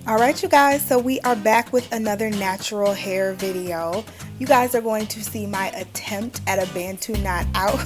Alright you guys, so we are back with another natural hair video. You guys are going to see my attempt at a Bantu knot out.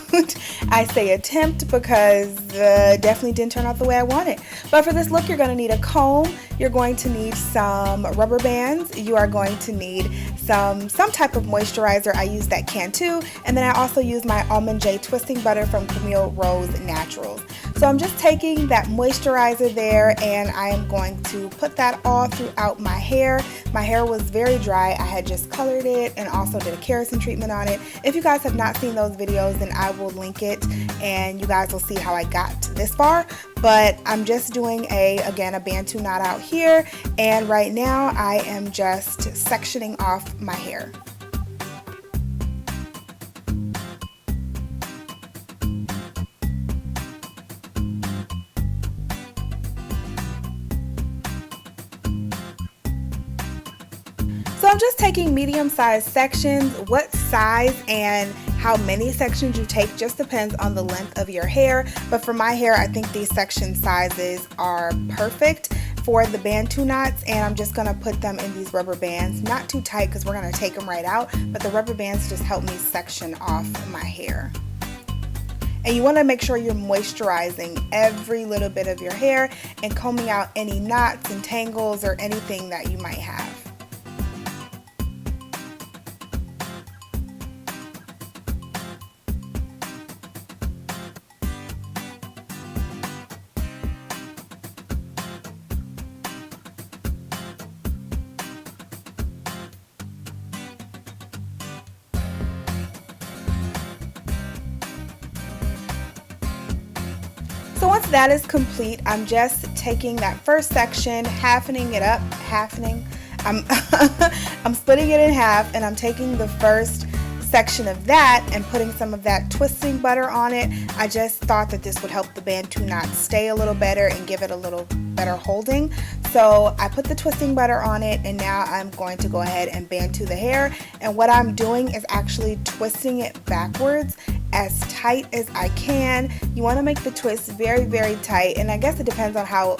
I say attempt because definitely didn't turn out the way I wanted. But for this look, you're going to need a comb, you're going to need some rubber bands, you are going to need some type of moisturizer. I use that Cantu, and then I also use my Almond J twisting butter from Camille Rose Naturals. So I'm just taking that moisturizer there and I am going to put that all throughout my hair. My hair was very dry. I had just colored it and also did a keratin treatment on it. If you guys have not seen those videos, then I will link it and you guys will see how I got this far. But I'm just doing again a Bantu knot out here, and right now I am just sectioning off my hair. So I'm just taking medium-sized sections. What size and how many sections you take just depends on the length of your hair. But for my hair, I think these section sizes are perfect for the Bantu knots, and I'm just gonna put them in these rubber bands. Not too tight because we're gonna take them right out, but the rubber bands just help me section off my hair. And you want to make sure you're moisturizing every little bit of your hair and combing out any knots and tangles or anything that you might have. So once that is complete, I'm just taking that first section, halvening it up, I'm splitting it in half, and I'm taking the first section of that and putting some of that twisting butter on it. I just thought that this would help the Bantu knot stay a little better and give it a little better holding. So I put the twisting butter on it, and now I'm going to go ahead and Bantu the hair. And what I'm doing is actually twisting it backwards as tight as I can. You want to make the twist very, very tight, and I guess it depends on how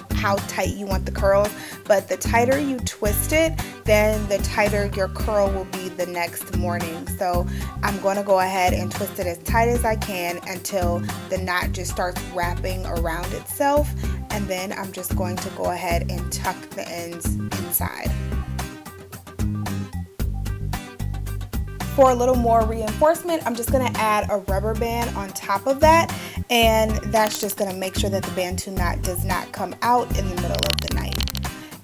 tight you want the curls, but the tighter you twist it, then the tighter your curl will be the next morning. So I'm going to go ahead and twist it as tight as I can until the knot just starts wrapping around itself, and then I'm just going to go ahead and tuck the ends inside. For a little more reinforcement, I'm just going to add a rubber band on top of that, and that's just going to make sure that the Bantu knot does not come out in the middle of the night.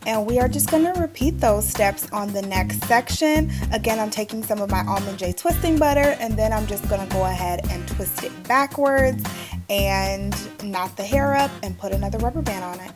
And we are just going to repeat those steps on the next section. Again, I'm taking some of my Almond J twisting butter, and then I'm just going to go ahead and twist it backwards and knot the hair up and put another rubber band on it.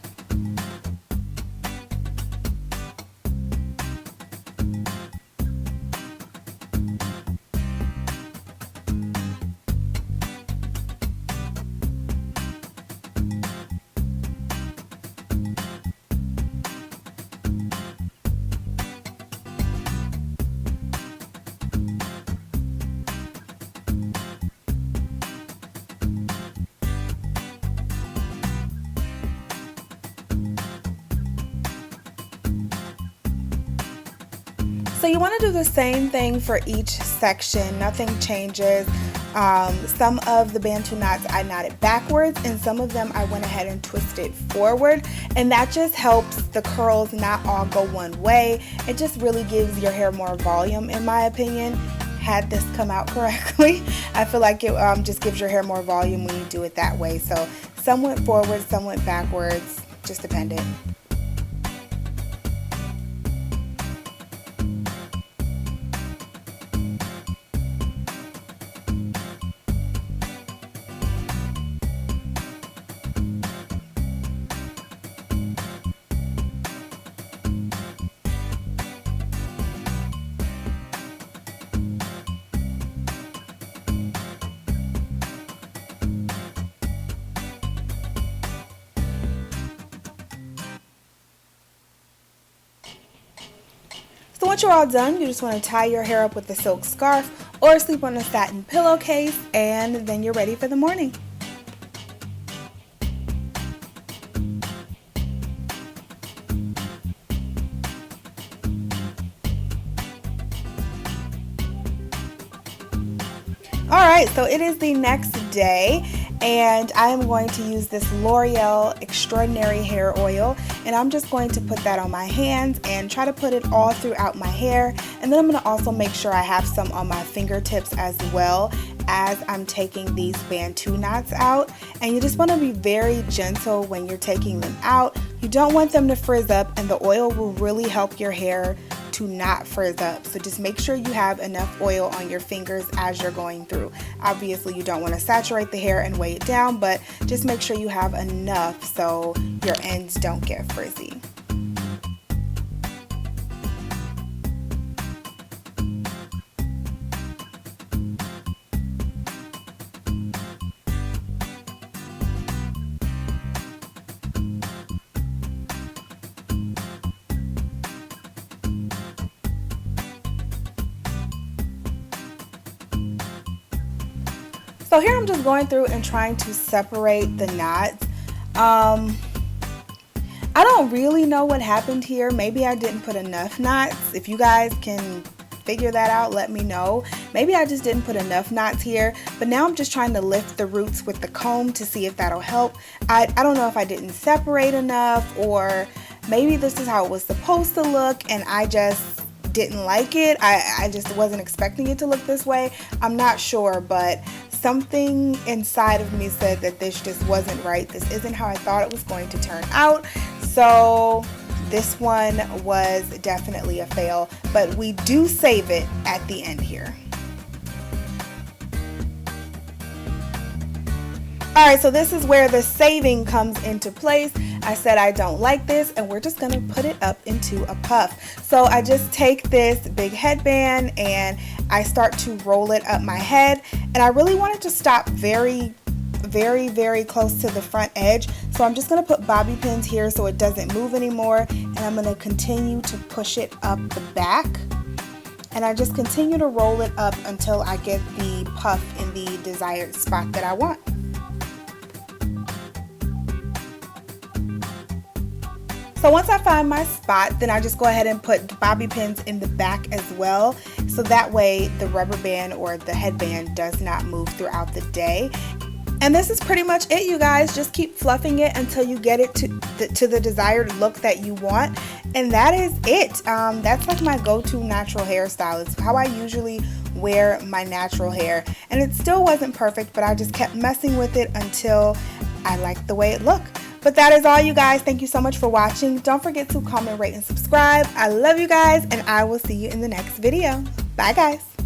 So you want to do the same thing for each section, nothing changes. Some of the Bantu knots I knotted backwards, and some of them I went ahead and twisted forward, and that just helps the curls not all go one way. It just really gives your hair more volume, in my opinion. Had this come out correctly, I feel like it just gives your hair more volume when you do it that way. So some went forward, some went backwards, just depended. So once you're all done, you just want to tie your hair up with a silk scarf or sleep on a satin pillowcase, and then you're ready for the morning. Alright, so it is the next day and I am going to use this L'Oreal Extraordinary Hair Oil, and I'm just going to put that on my hands and try to put it all throughout my hair, and then I'm going to also make sure I have some on my fingertips as well as I'm taking these Bantu knots out. And you just want to be very gentle when you're taking them out. You don't want them to frizz up, and the oil will really help your hair to not frizz up. So just make sure you have enough oil on your fingers as you're going through. Obviously you don't want to saturate the hair and weigh it down, but just make sure you have enough so your ends don't get frizzy. So here I'm just going through and trying to separate the knots. I don't really know what happened here. Maybe I didn't put enough knots. If you guys can figure that out, let me know. Maybe I just didn't put enough knots here, but now I'm just trying to lift the roots with the comb to see if that'll help. I don't know if I didn't separate enough, or maybe this is how it was supposed to look and I just didn't like it. I just wasn't expecting it to look this way. I'm not sure, but something inside of me said that this just wasn't right. This isn't how I thought it was going to turn out. So this one was definitely a fail, but we do save it at the end here. Alright, so this is where the saving comes into place. I said I don't like this, and we're just going to put it up into a puff. So I just take this big headband and I start to roll it up my head, and I really want it to stop very close to the front edge. So I'm just going to put bobby pins here so it doesn't move anymore, and I'm going to continue to push it up the back. And I just continue to roll it up until I get the puff in the desired spot that I want. So once I find my spot, then I just go ahead and put bobby pins in the back as well, so that way the rubber band or the headband does not move throughout the day. And this is pretty much it, you guys. Just keep fluffing it until you get it to the desired look that you want. And that is it. That's like my go-to natural hairstyle. It's how I usually wear my natural hair. And it still wasn't perfect, but I just kept messing with it until I liked the way it looked. But that is all, you guys. Thank you so much for watching. Don't forget to comment, rate, and subscribe. I love you guys, and I will see you in the next video. Bye, guys.